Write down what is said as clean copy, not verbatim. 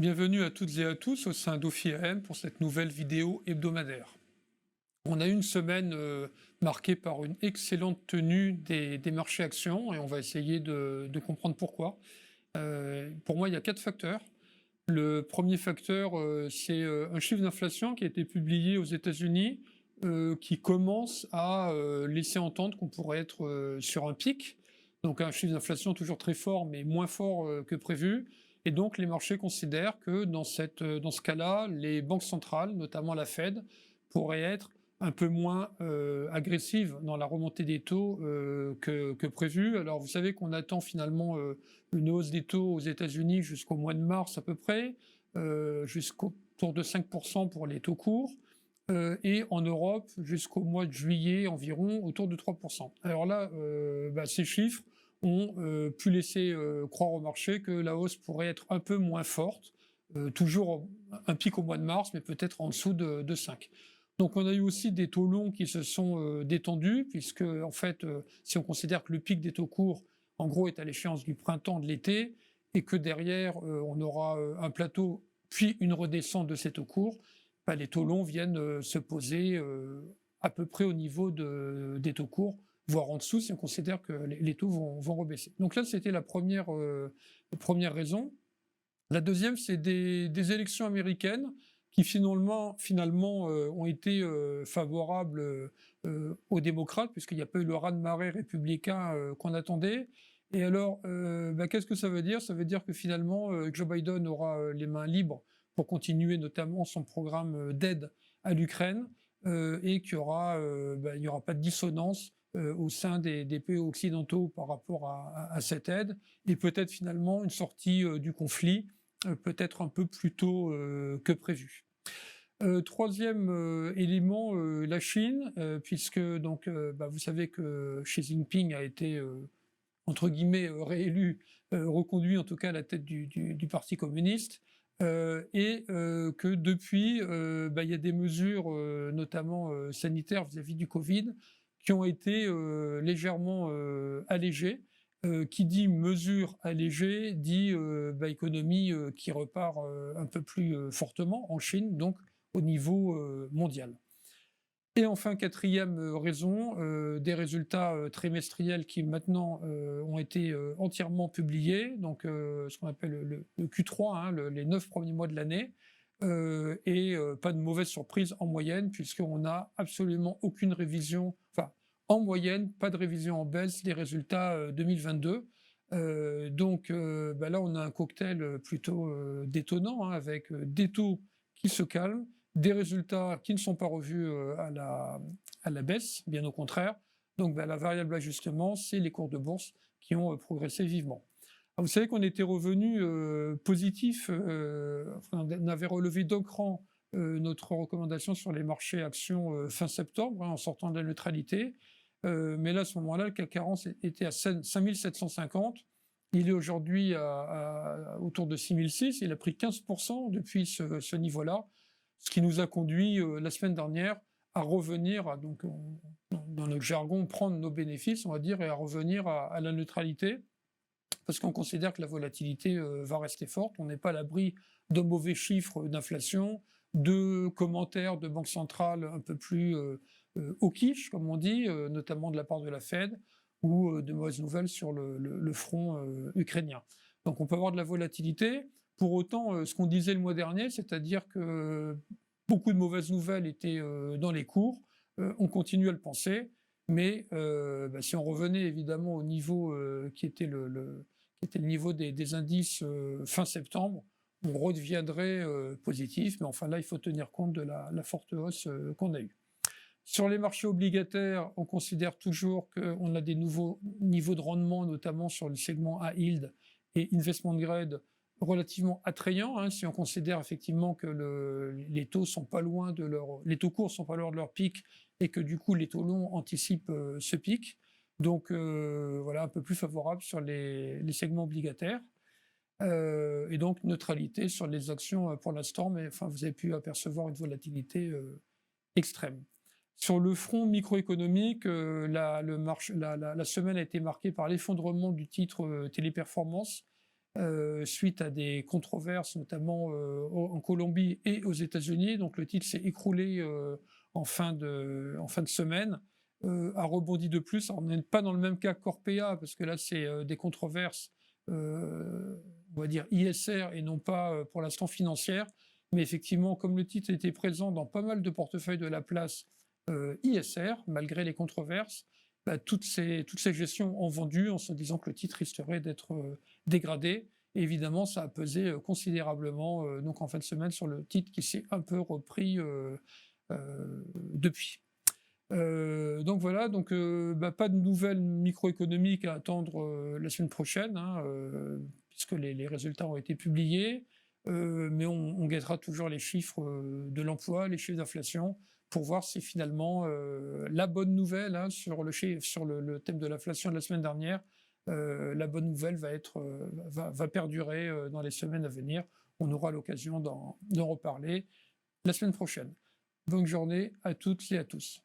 Bienvenue à toutes et à tous au sein d'OFI-AM pour cette nouvelle vidéo hebdomadaire. On a eu une semaine marquée par une excellente tenue des marchés actions et on va essayer de comprendre pourquoi. Pour moi, il y a 4 facteurs. Le premier facteur, c'est un chiffre d'inflation qui a été publié aux États-Unis qui commence à laisser entendre qu'on pourrait être sur un pic. Donc un chiffre d'inflation toujours très fort, mais moins fort que prévu. Et donc les marchés considèrent que dans ce cas-là, les banques centrales, notamment la Fed, pourraient être un peu moins agressives dans la remontée des taux que prévu. Alors vous savez qu'on attend finalement une hausse des taux aux États-Unis jusqu'au mois de mars à peu près, jusqu'au tour de 5% pour les taux courts, et en Europe jusqu'au mois de juillet environ autour de 3%. Alors là, ces chiffres ont pu laisser croire au marché que la hausse pourrait être un peu moins forte, toujours un pic au mois de mars, mais peut-être en dessous de 5. Donc on a eu aussi des taux longs qui se sont détendus, puisque en fait, si on considère que le pic des taux courts, en gros, est à l'échéance du printemps, de l'été, et que derrière, on aura un plateau, puis une redescente de ces taux courts, les taux longs viennent se poser à peu près au niveau des taux courts, voire en dessous si on considère que les taux vont rebaisser. Donc là, c'était la première raison. La deuxième, c'est des élections américaines qui finalement ont été favorables aux démocrates, puisqu'il n'y a pas eu le raz-de-marée républicain qu'on attendait. Et alors, qu'est-ce que ça veut dire? Ça veut dire que finalement, Joe Biden aura les mains libres pour continuer notamment son programme d'aide à l'Ukraine, et qu'il il n'y aura pas de dissonance au sein des pays occidentaux par rapport à cette aide, et peut-être finalement une sortie du conflit peut-être un peu plus tôt que prévu. Troisième élément, la Chine, puisque donc vous savez que Xi Jinping a été entre guillemets réélu, reconduit en tout cas à la tête du Parti communiste, et que depuis, il y a des mesures, notamment sanitaires vis-à-vis du Covid, qui ont été légèrement allégées. Qui dit mesures allégées dit économie qui repart un peu plus fortement en Chine, donc au niveau mondial. Et enfin, quatrième raison, des résultats trimestriels qui maintenant ont été entièrement publiés, donc ce qu'on appelle le Q3, hein, les 9 premiers mois de l'année, et pas de mauvaise surprise en moyenne, puisqu'on n'a absolument aucune révision, enfin, en moyenne, pas de révision en baisse des résultats 2022. Donc là, on a un cocktail plutôt détonnant, hein, avec des taux qui se calment, des résultats qui ne sont pas revus à la baisse, bien au contraire. Donc la variable d'ajustement, c'est les cours de bourse qui ont progressé vivement. Alors, vous savez qu'on était revenu positif, on avait relevé d'un cran notre recommandation sur les marchés actions fin septembre, hein, en sortant de la neutralité. Mais là, à ce moment-là, le CAC 40 était à 5750. Il est aujourd'hui autour de 6006. Il a pris 15% depuis ce niveau-là, ce qui nous a conduit la semaine dernière à revenir, dans notre jargon, prendre nos bénéfices, on va dire, et à revenir à la neutralité, parce qu'on considère que la volatilité va rester forte. On n'est pas à l'abri de mauvais chiffres d'inflation, de commentaires de banque centrale un peu plus hawkish, comme on dit, notamment de la part de la Fed, ou de mauvaises nouvelles sur le front ukrainien. Donc on peut avoir de la volatilité. Pour autant, ce qu'on disait le mois dernier, c'est-à-dire que beaucoup de mauvaises nouvelles étaient dans les cours, on continue à le penser, mais si on revenait évidemment au niveau qui était le niveau des indices fin septembre, on redeviendrait positif, mais enfin là, il faut tenir compte de la forte hausse qu'on a eue. Sur les marchés obligataires, on considère toujours qu'on a des nouveaux niveaux de rendement, notamment sur le segment high yield et investment grade, relativement attrayants, hein, si on considère effectivement que les taux sont pas loin les taux courts sont pas loin de leur pic, et que du coup les taux longs anticipent ce pic. Donc un peu plus favorable sur les segments obligataires. Et donc neutralité sur les actions pour l'instant, mais enfin vous avez pu apercevoir une volatilité extrême. Sur le front microéconomique, la semaine a été marquée par l'effondrement du titre Téléperformance, suite à des controverses, notamment en Colombie et aux États-Unis. Donc le titre s'est écroulé en fin de semaine, a rebondi de plus. Alors, on n'est pas dans le même cas qu'Orpea, parce que là, c'est des controverses, on va dire ISR et non pas pour l'instant financière. Mais effectivement, comme le titre était présent dans pas mal de portefeuilles de la place ISR, malgré les controverses, bah, toutes ces gestions ont vendu en se disant que le titre risquerait d'être dégradé. Et évidemment, ça a pesé considérablement donc en fin de semaine sur le titre qui s'est un peu repris depuis. Donc voilà, donc bah, pas de nouvelles microéconomiques à attendre la semaine prochaine, hein, puisque les résultats ont été publiés, mais on guettera toujours les chiffres de l'emploi, les chiffres d'inflation, pour voir si finalement la bonne nouvelle, hein, sur le thème de l'inflation de la semaine dernière, la bonne nouvelle va perdurer dans les semaines à venir. On aura l'occasion d'en reparler la semaine prochaine. Bonne journée à toutes et à tous.